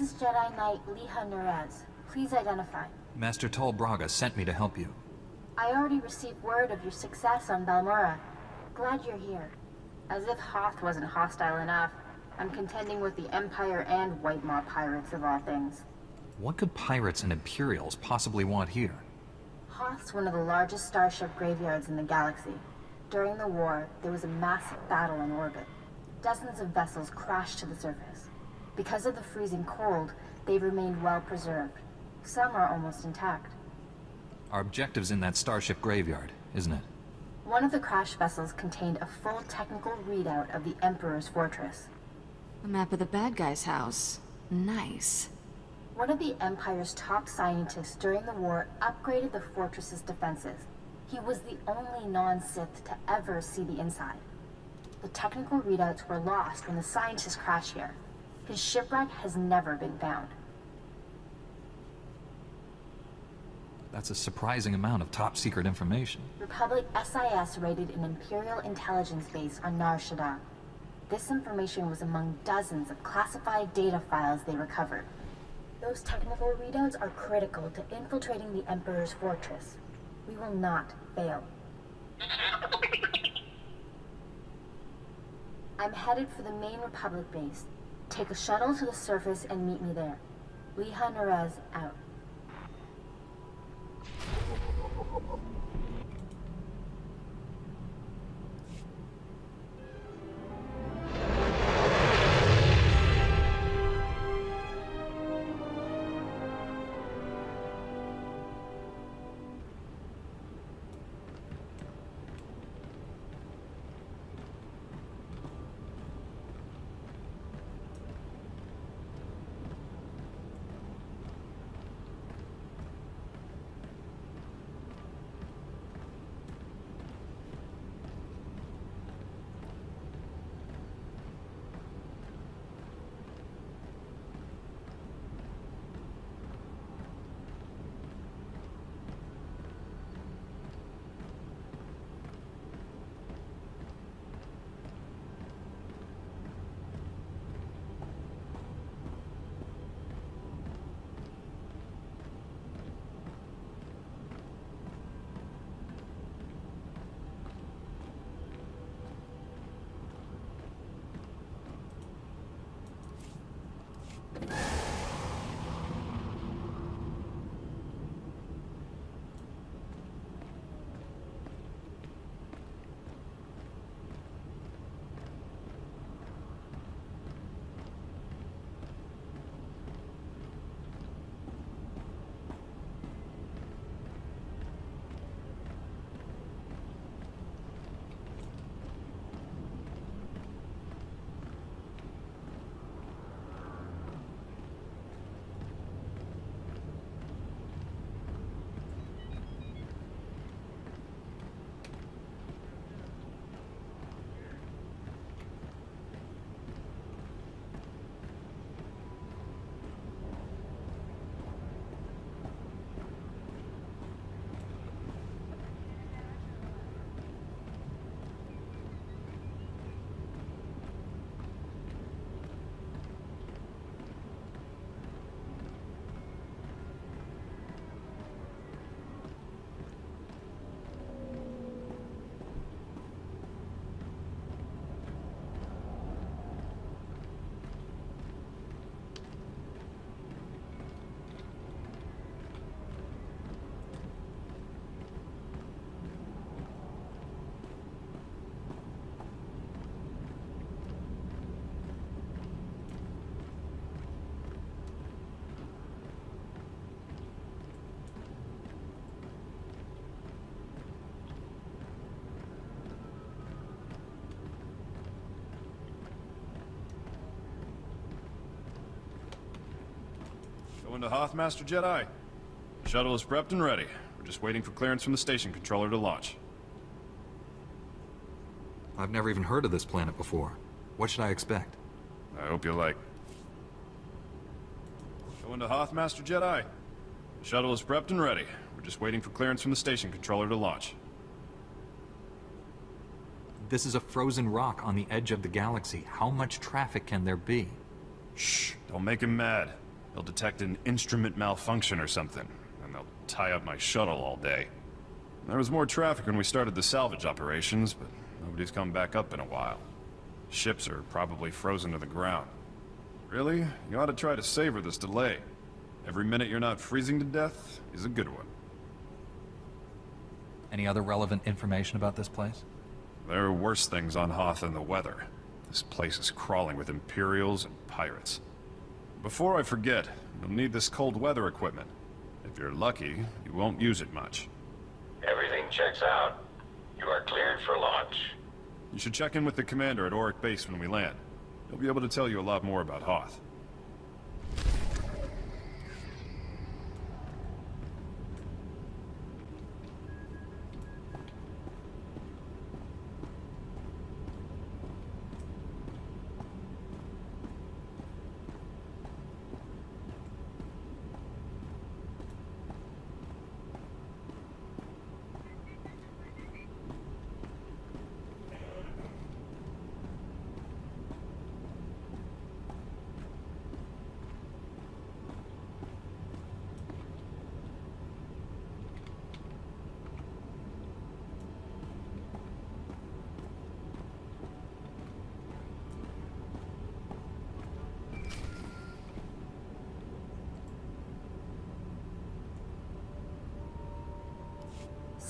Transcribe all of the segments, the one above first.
is Jedi Knight Liha Nerez. Please identify. Master Tol Braga sent me to help you. I already received word of your success on Balmora. Glad you're here. As if Hoth wasn't hostile enough, I'm contending with the Empire and White Maw pirates of all things. What could pirates and Imperials possibly want here? Hoth's one of the largest starship graveyards in the galaxy. During the war, there was a massive battle in orbit. Dozens of vessels crashed to the surface. Because of the freezing cold, they've remained well preserved. Some are almost intact. Our objective's in that starship graveyard, isn't it? One of the crash vessels contained a full technical readout of the Emperor's fortress. A map of the bad guy's house. Nice. One of the Empire's top scientists during the war upgraded the fortress's defenses. He was the only non-Sith to ever see the inside. The technical readouts were lost when the scientists crashed here. His shipwreck has never been found. That's a surprising amount of top-secret information. Republic SIS raided an Imperial intelligence base on Nar Shaddaa. This information was among dozens of classified data files they recovered. Those technical readouts are critical to infiltrating the Emperor's fortress. We will not fail. I'm headed for the main Republic base. Take a shuttle to the surface and meet me there. Liha Nerez out. Going to Hoth, Master Jedi. Shuttle is prepped and ready. We're just waiting for clearance from the station controller to launch. I've never even heard of this planet before. What should I expect? I hope you like. Going to Hoth, Master Jedi. Shuttle is prepped and ready. We're just waiting for clearance from the station controller to launch. This is a frozen rock on the edge of the galaxy. How much traffic can there be? Shh, don't make him mad. They'll detect an instrument malfunction or something, and they'll tie up my shuttle all day. There was more traffic when we started the salvage operations, but nobody's come back up in a while. Ships are probably frozen to the ground. Really? You ought to try to savor this delay. Every minute you're not freezing to death is a good one. Any other relevant information about this place? There are worse things on Hoth than the weather. This place is crawling with Imperials and pirates. Before I forget, you'll need this cold weather equipment. If you're lucky, you won't use it much. Everything checks out. You are cleared for launch. You should check in with the commander at Auric Base when we land. He'll be able to tell you a lot more about Hoth.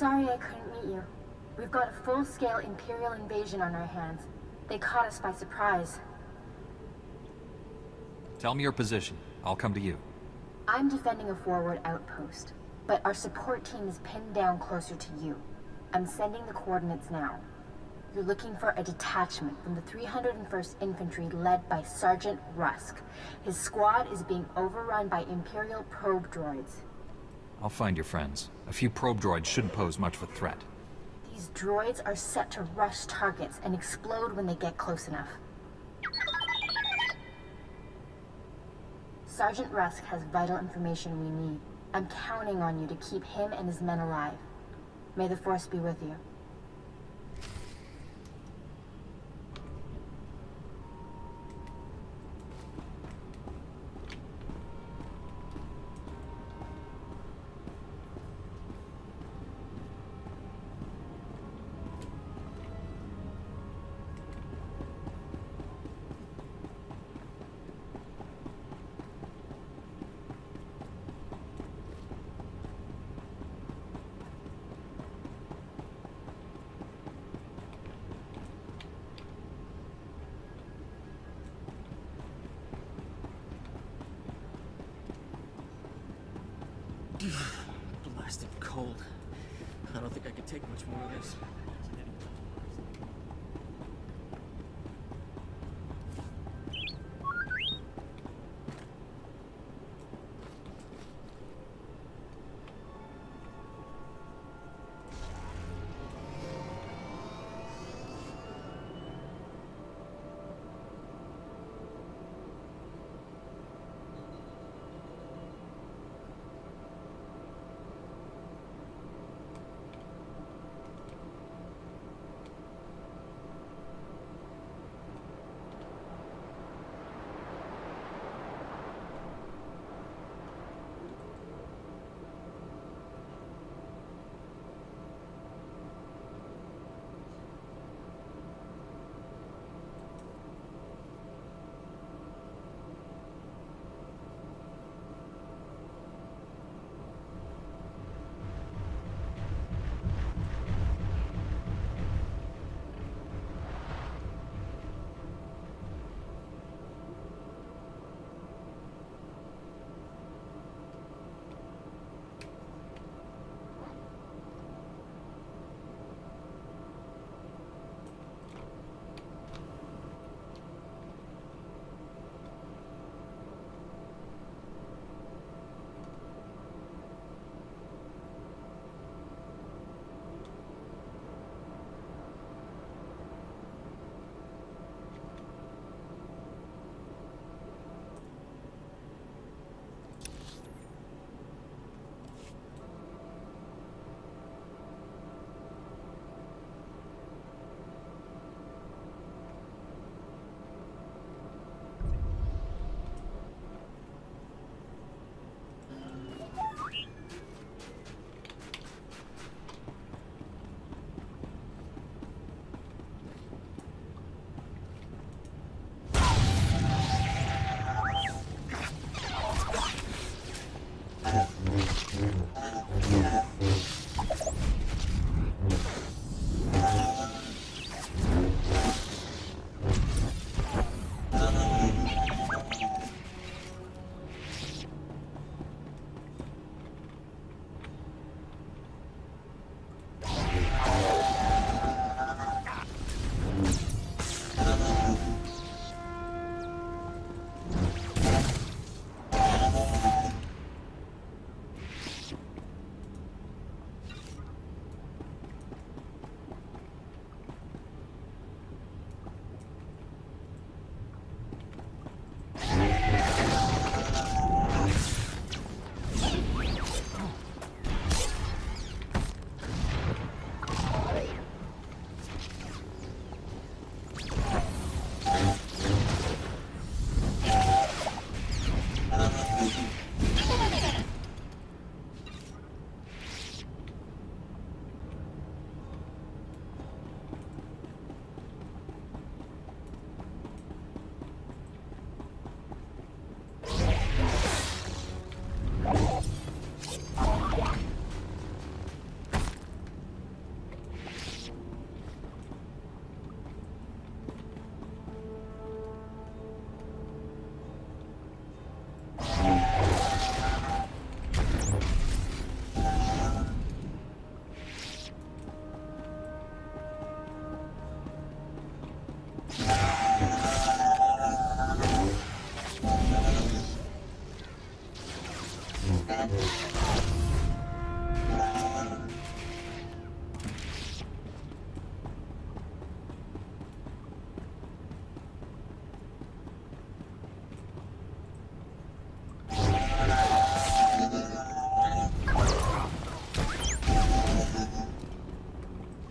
Sorry I couldn't meet you. We've got a full-scale Imperial invasion on our hands. They caught us by surprise. Tell me your position. I'll come to you. I'm defending a forward outpost, but our support team is pinned down closer to you. I'm sending the coordinates now. You're looking for a detachment from the 301st Infantry led by Sergeant Rusk. His squad is being overrun by Imperial probe droids. I'll find your friends. A few probe droids shouldn't pose much of a threat. These droids are set to rush targets and explode when they get close enough. Sergeant Rusk has vital information we need. I'm counting on you to keep him and his men alive. May the Force be with you. Blasted cold. I don't think I can take much more of this.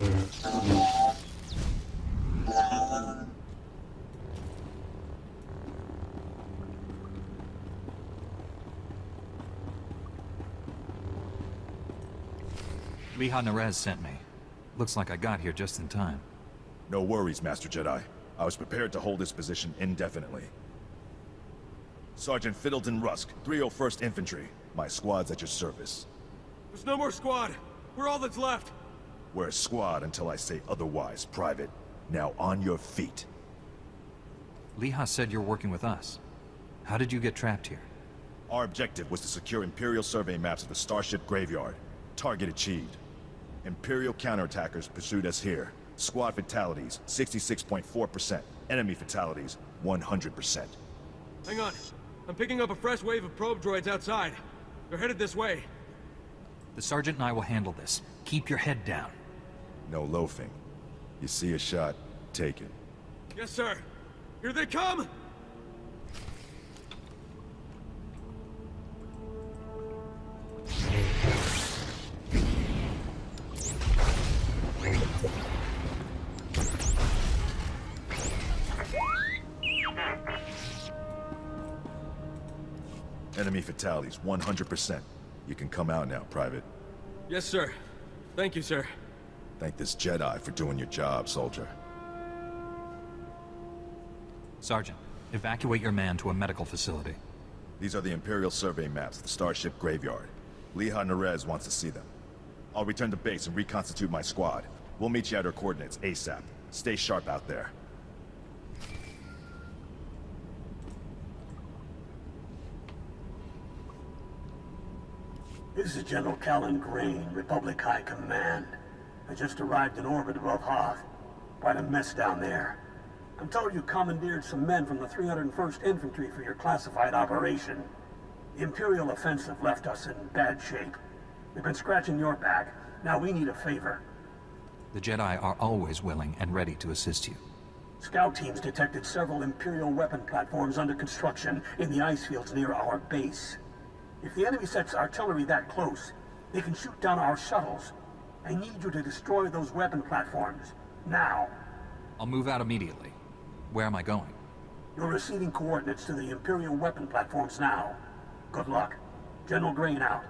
Liha Nerez sent me. Looks like I got here just in time. No worries, Master Jedi. I was prepared to hold this position indefinitely. Sergeant Fiddleton Rusk, 301st Infantry. My squad's at your service. There's no more squad. We're all that's left. We're a squad until I say otherwise, Private. Now on your feet. Liha said you're working with us. How did you get trapped here? Our objective was to secure Imperial survey maps of the Starship Graveyard. Target achieved. Imperial counterattackers pursued us here. Squad fatalities, 66.4%. Enemy fatalities, 100%. Hang on. I'm picking up a fresh wave of probe droids outside. They're headed this way. The Sergeant and I will handle this. Keep your head down. No loafing. You see a shot, take it. Yes, sir. Here they come! Enemy fatalities, 100%. You can come out now, Private. Yes, sir. Thank you, sir. Thank this Jedi for doing your job, soldier. Sergeant, evacuate your man to a medical facility. These are the Imperial survey maps of the Starship Graveyard. Liha Nerez wants to see them. I'll return to base and reconstitute my squad. We'll meet you at our coordinates ASAP. Stay sharp out there. This is General Callan Green, Republic High Command. I just arrived in orbit above Hoth. Quite a mess down there. I'm told you commandeered some men from the 301st Infantry for your classified operation. The Imperial offensive left us in bad shape. We've been scratching your back. Now we need a favor. The Jedi are always willing and ready to assist you. Scout teams detected several Imperial weapon platforms under construction in the ice fields near our base. If the enemy sets artillery that close, they can shoot down our shuttles. I need you to destroy those weapon platforms. Now. I'll move out immediately. Where am I going? You're receiving coordinates to the Imperial weapon platforms now. Good luck. General Grain out.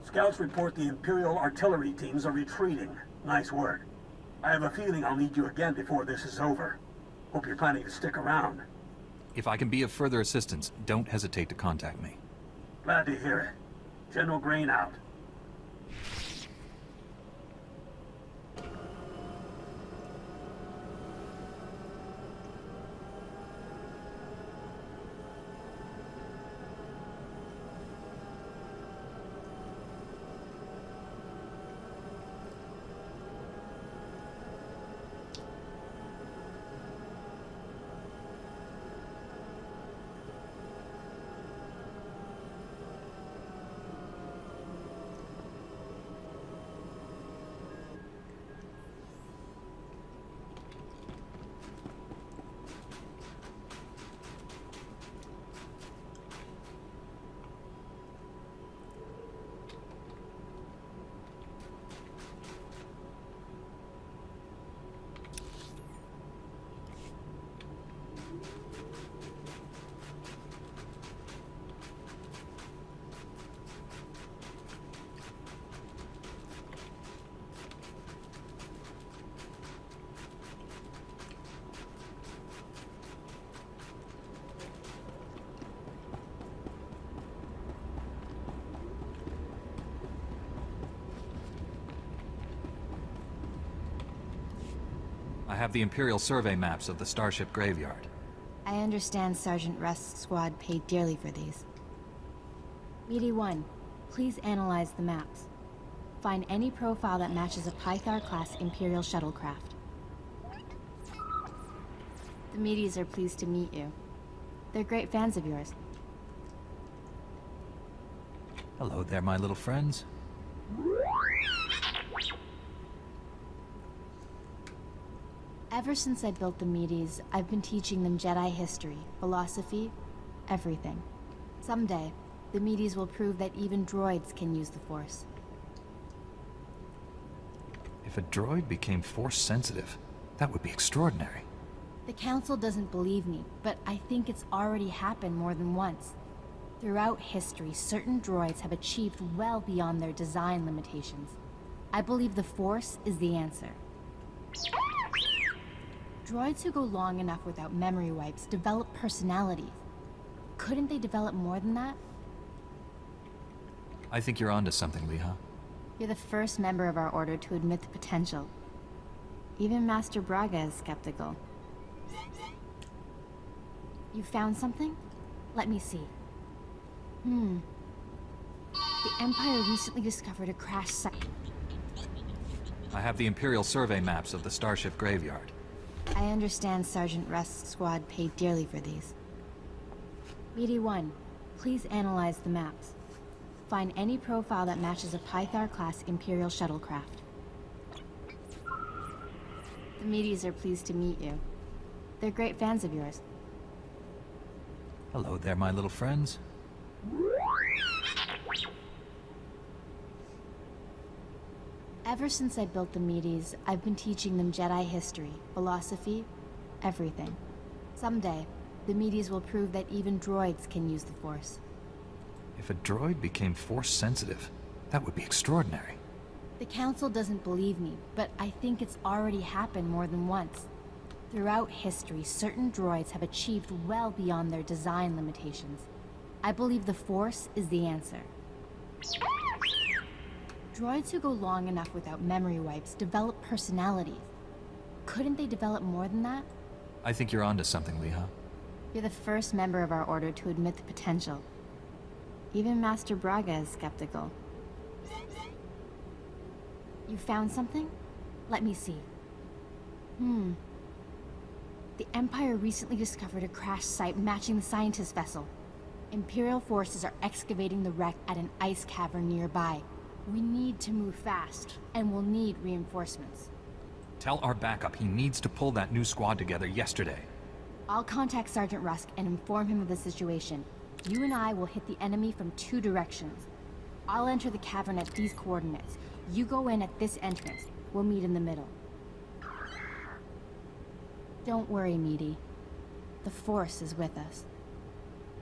Scouts report the Imperial artillery teams are retreating. Nice work. I have a feeling I'll need you again before this is over. Hope you're planning to stick around. If I can be of further assistance, don't hesitate to contact me. Glad to hear it. General Grain out. I have the Imperial survey maps of the Starship Graveyard. I understand Sergeant Rust's squad paid dearly for these. Meaty 1, please analyze the maps. Find any profile that matches a Pythar-class Imperial shuttlecraft. The Meaties are pleased to meet you. They're great fans of yours. Hello there, my little friends. Ever since I built the Meaties, I've been teaching them Jedi history, philosophy, everything. Someday, the Meaties will prove that even droids can use the Force. If a droid became Force-sensitive, that would be extraordinary. The Council doesn't believe me, but I think it's already happened more than once. Throughout history, certain droids have achieved well beyond their design limitations. I believe the Force is the answer. Droids who go long enough without memory wipes develop personalities. Couldn't they develop more than that? I think you're onto something, Leha. You're the first member of our order to admit the potential. Even Master Braga is skeptical. You found something? Let me see. The Empire recently discovered a crash site. I have the Imperial survey maps of the Starship Graveyard. I understand Sergeant Rust's squad paid dearly for these. Meaty 1, please analyze the maps. find any profile that matches a Pythar-class Imperial shuttlecraft. The Medes are pleased to meet you. They're great fans of yours. Hello there, my little friends. Ever since I built the Medes, I've been teaching them Jedi history, philosophy, everything. Someday, the Medes will prove that even droids can use the Force. If a droid became Force sensitive, that would be extraordinary. The Council doesn't believe me, but I think it's already happened more than once. Throughout history, certain droids have achieved well beyond their design limitations. I believe the Force is the answer. Droids who go long enough without memory wipes develop personalities. Couldn't they develop more than that? I think you're onto something, Leha. You're the first member of our order to admit the potential. Even Master Braga is skeptical. You found something? Let me see. The Empire recently discovered a crash site matching the scientist vessel. Imperial forces are excavating the wreck at an ice cavern nearby. We need to move fast, and we'll need reinforcements. Tell our backup he needs to pull that new squad together yesterday. I'll contact Sergeant Rusk and inform him of the situation. You and I will hit the enemy from 2 directions. I'll enter the cavern at these coordinates. You go in at this entrance. We'll meet in the middle. Don't worry, Meaty. The Force is with us.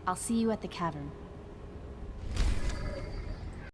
I'll see you at the cavern.